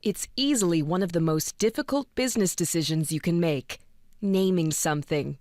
It's easily one of the most difficult business decisions you can make. Naming something.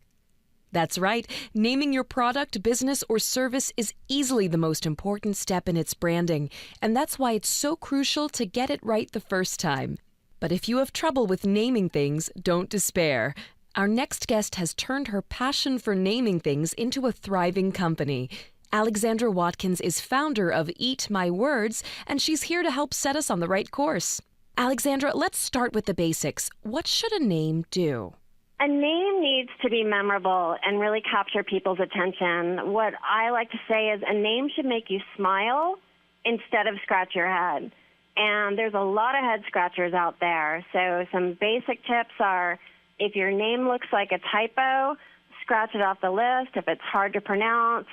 That's right, naming your product, business, or service is easily the most important step in its branding, and that's why it's so crucial to get it right the first time. But if you have trouble with naming things, don't despair. Our next guest has turned her passion for naming things into a thriving company. Alexandra Watkins is founder of Eat My Words, and she's here to help set us on the right course. Alexandra, let's start with the basics. What should a name do? A name needs to be memorable and really capture people's attention. What I like to say is a name should make you smile instead of scratch your head. And there's a lot of head scratchers out there. So some basic tips are, if your name looks like a typo, scratch it off the list. If it's hard to pronounce,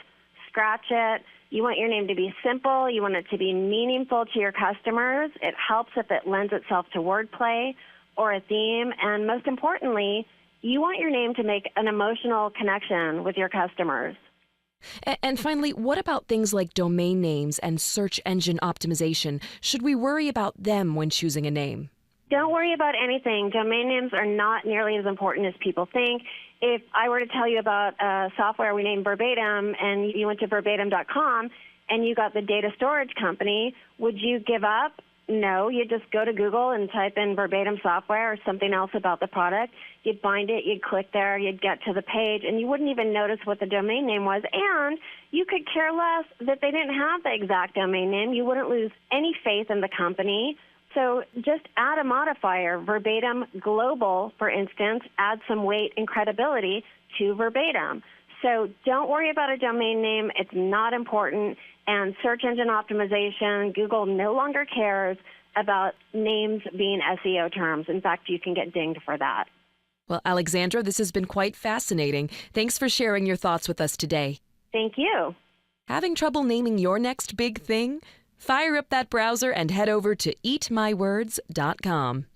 scratch it. You want your name to be simple. You want it to be meaningful to your customers. It helps if it lends itself to wordplay or a theme. And most importantly, you want your name to make an emotional connection with your customers. And finally, what about things like domain names and search engine optimization? Should we worry about them when choosing a name? Don't worry about anything. Domain names are not nearly as important as people think. If I were to tell you about software we named Verbatim and you went to verbatim.com and you got the data storage company, would you give up? No, you'd just go to Google and type in Verbatim software or something else about the product. You'd find it, you'd click there, you'd get to the page, and you wouldn't even notice what the domain name was. And you could care less that they didn't have the exact domain name. You wouldn't lose any faith in the company. So just add a modifier, Verbatim Global, for instance, add some weight and credibility to Verbatim. So don't worry about a domain name. It's not important. And search engine optimization, Google no longer cares about names being SEO terms. In fact, you can get dinged for that. Well, Alexandra, this has been quite fascinating. Thanks for sharing your thoughts with us today. Thank you. Having trouble naming your next big thing? Fire up that browser and head over to eatmywords.com.